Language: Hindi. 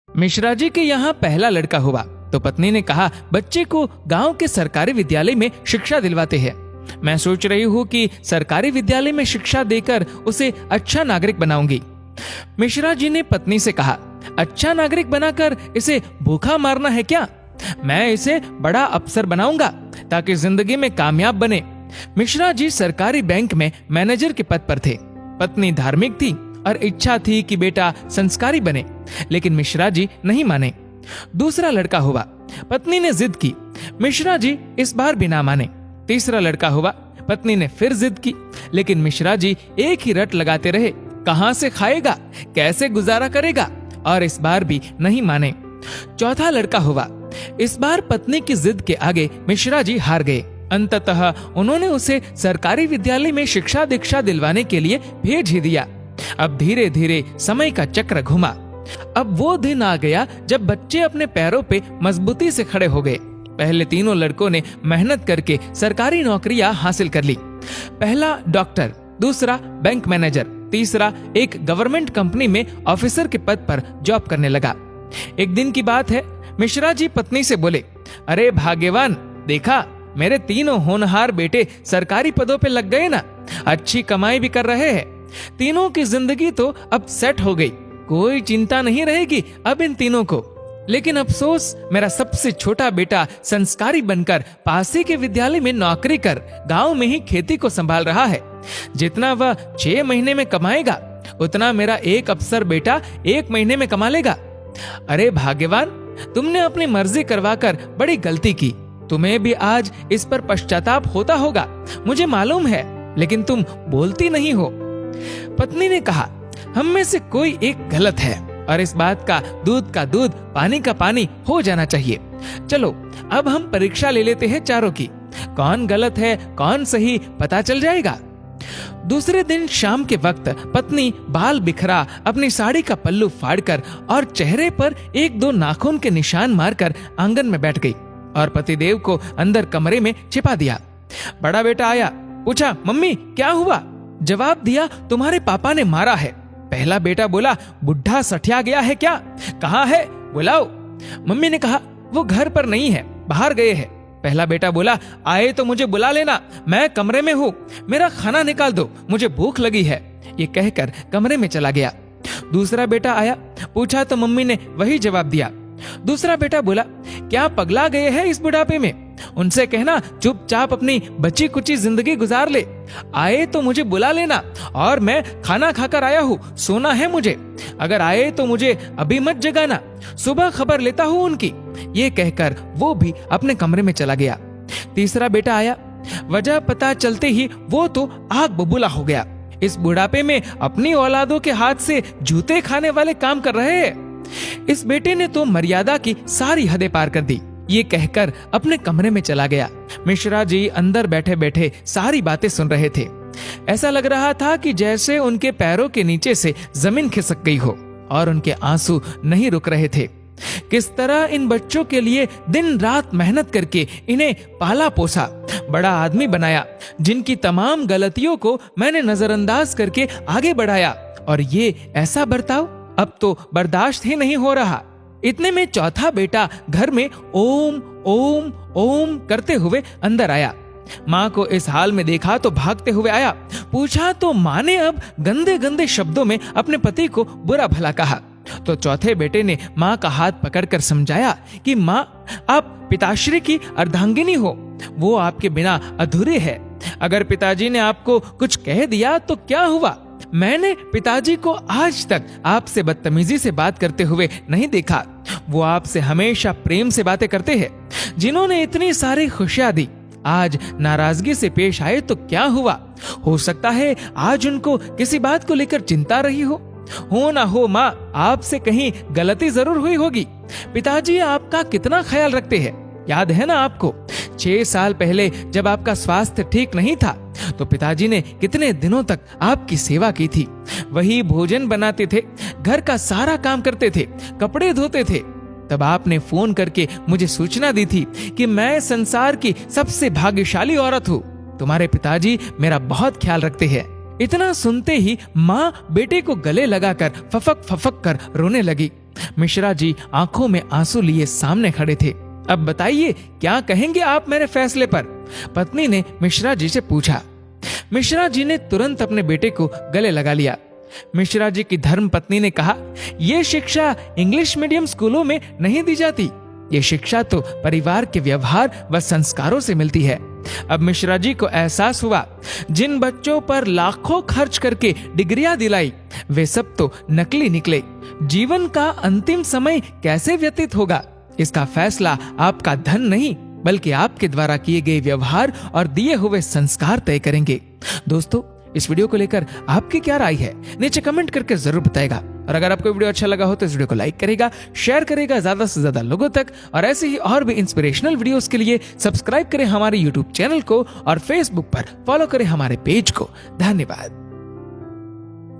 मिश्रा जी के यहाँ पहला लड़का हुआ तो पत्नी ने कहा, बच्चे को गांव के सरकारी विद्यालय में शिक्षा दिलवाते हैं। मैं सोच रही हूँ कि सरकारी विद्यालय में शिक्षा देकर उसे अच्छा नागरिक बनाऊंगी। मिश्रा जी ने पत्नी से कहा, अच्छा नागरिक बनाकर इसे भूखा मारना है क्या? मैं इसे बड़ा अफसर बनाऊंगा ताकि जिंदगी में कामयाब बने। मिश्रा जी सरकारी बैंक में मैनेजर के पद पर थे। पत्नी धार्मिक थी और इच्छा थी कि बेटा संस्कारी बने, लेकिन मिश्रा जी नहीं माने। दूसरा लड़का हुआ। पत्नी ने जिद की। मिश्रा जी इस बार भी ना माने। तीसरा लड़का हुआ। पत्नी ने फिर जिद की, लेकिन मिश्रा जी एक ही रट लगाते रहे, कहां से खाएगा, कैसे गुजारा करेगा, और इस बार भी नहीं माने। चौथा लड़का हुआ। इस बार पत्नी की जिद के आगे मिश्रा जी हार गए। अंततः उन्होंने उसे सरकारी विद्यालय में शिक्षा दीक्षा दिलवाने के लिए भेज ही दिया। अब धीरे धीरे समय का चक्र घुमा। अब वो दिन आ गया जब बच्चे अपने पैरों पे मजबूती से खड़े हो गए। पहले तीनों लड़कों ने मेहनत करके सरकारी नौकरियां हासिल कर ली। पहला डॉक्टर, दूसरा बैंक मैनेजर, तीसरा एक गवर्नमेंट कंपनी में ऑफिसर के पद पर जॉब करने लगा। एक दिन की बात है, मिश्रा जी पत्नी से बोले, अरे भाग्यवान, देखा मेरे तीनों होनहार बेटे सरकारी पदों पे लग गए ना, अच्छी कमाई भी कर रहे हैं। तीनों की जिंदगी तो अब सेट हो गई, कोई चिंता नहीं रहेगी अब इन तीनों को। लेकिन अफसोस, मेरा सबसे छोटा बेटा संस्कारी बनकर पास ही के विद्यालय में नौकरी कर गांव में ही खेती को संभाल रहा है। जितना वह 6 महीने में कमाएगा उतना मेरा एक अफसर बेटा 1 महीने में कमा लेगा। अरे भाग्यवान, तुमने अपनी मर्जी करवाकर बड़ी गलती की। तुम्हें भी आज इस पर पश्चाताप होता होगा, मुझे मालूम है, लेकिन तुम बोलती नहीं हो। पत्नी ने कहा, हम में से कोई एक गलत है और इस बात का दूध पानी का पानी हो जाना चाहिए। चलो अब हम परीक्षा ले लेते हैं चारों की, कौन गलत है कौन सही पता चल जाएगा। दूसरे दिन शाम के वक्त पत्नी बाल बिखरा अपनी साड़ी का पल्लू फाड़कर और चेहरे पर 1-2 नाखून के निशान मारकर आंगन में बैठ गई और पतिदेव को अंदर कमरे में छिपा दिया। बड़ा बेटा आया, पूछा, मम्मी क्या हुआ? जवाब दिया, तुम्हारे पापा ने मारा है। पहला बेटा बोला, बुढ़ा सठिया गया है क्या? कहाँ है, बुलाओ। मम्मी ने कहा, वो घर पर नहीं है, बाहर गए हैं। पहला बेटा बोला, आए तो मुझे बुला लेना, मैं कमरे में हूँ, मेरा खाना निकाल दो, मुझे भूख लगी है। ये कहकर कमरे में चला गया। दूसरा बेटा आया, पूछा तो मम्मी ने वही जवाब दिया। दूसरा बेटा बोला, क्या पगला गए हैं इस बुढ़ापे में? उनसे कहना चुपचाप अपनी बची कुची जिंदगी गुजार ले। आए तो मुझे बुला लेना, और मैं खाना खाकर आया हूँ, सोना है मुझे। अगर आए तो मुझे अभी मत जगाना, सुबह खबर लेता हूँ उनकी। ये कहकर वो भी अपने कमरे में चला गया। तीसरा बेटा आया। वजह पता चलते ही वो तो आग बबूला हो गया। इस बुढ़ापे में अपनी औलादों के हाथ से जूते खाने वाले काम कर रहे हैं। इस बेटे ने तो मर्यादा की सारी हदें पार कर दी। ये कहकर अपने कमरे में चला गया। मिश्रा जी अंदर बैठे बैठे सारी बातें सुन रहे थे। ऐसा लग रहा था कि जैसे उनके पैरों के नीचे से जमीन खिसक गई हो और उनके आंसू नहीं रुक रहे थे। किस तरह इन बच्चों के लिए दिन रात मेहनत करके इन्हें पाला पोसा, बड़ा आदमी बनाया, जिनकी तमाम गलतियों को मैंने नजरअंदाज करके आगे बढ़ाया, और ये ऐसा बर्ताव अब तो बर्दाश्त ही नहीं हो रहा। इतने में चौथा बेटा घर में ओम ओम ओम करते हुए अंदर आया। माँ को इस हाल में देखा तो भागते हुए आया। पूछा तो माँ ने अब गंदे गंदे शब्दों में अपने पति को बुरा भला कहा। तो चौथे बेटे ने माँ का हाथ पकड़कर समझाया कि माँ, आप पिताश्री की अर्धांगिनी हो, वो आपके बिना अधूरे है। अगर पिताजी ने आपको कुछ कह दिया तो क्या हुआ? मैंने पिताजी को आज तक आपसे बदतमीजी से बात करते हुए नहीं देखा। वो आपसे हमेशा प्रेम से बातें करते हैं। जिन्होंने इतनी सारी खुशियां दी, आज नाराजगी से पेश आए तो क्या हुआ? हो सकता है आज उनको किसी बात को लेकर चिंता रही हो ना हो माँ, आपसे कहीं गलती जरूर हुई होगी। पिताजी आपका कितना ख्याल रखते हैं, याद है ना आपको? 6 साल पहले जब आपका स्वास्थ्य ठीक नहीं था तो पिताजी ने कितने दिनों तक आपकी सेवा की थी। वही भोजन बनाते थे, घर का सारा काम करते थे, कपड़े धोते थे। तब आपने फोन करके मुझे सूचना दी थी कि मैं संसार की सबसे भाग्यशाली औरत हूँ। तुम्हारे पिताजी मेरा बहुत ख्याल रखते हैं। इतना सुनते ही माँ बेटे को गले लगाकर फफक फफक कर रोने लगी। मिश्रा जी आंखों में आंसू लिए सामने खड़े थे। अब बताइए क्या कहेंगे आप मेरे फैसले पर? पत्नी ने मिश्रा जी से पूछा। मिश्रा जी ने तुरंत अपने बेटे को गले लगा लिया। मिश्रा जी की धर्म पत्नी ने कहा, ये शिक्षा इंग्लिश मीडियम स्कूलों में नहीं दी जाती। ये शिक्षा तो परिवार के व्यवहार व संस्कारों से मिलती है। अब मिश्रा जी को एहसास हुआ, जिन बच्चों पर लाखों खर्च करके डिग्रियां दिलाई वे सब तो नकली निकले। जीवन का अंतिम समय कैसे व्यतीत होगा, इसका फैसला आपका धन नहीं बल्कि आपके द्वारा किए गए व्यवहार और दिए हुए संस्कार तय करेंगे। दोस्तों, इस वीडियो को लेकर आपकी क्या राय है नीचे कमेंट करके जरूर बताएगा। और अगर आपको वीडियो अच्छा लगा हो तो इस वीडियो को लाइक करेगा, शेयर करेगा ज्यादा से ज्यादा लोगों तक। और ऐसे ही और भी इंस्पिरेशनल वीडियोस के लिए सब्सक्राइब करें हमारे यूट्यूब चैनल को और फेसबुक पर फॉलो करें हमारे पेज को। धन्यवाद।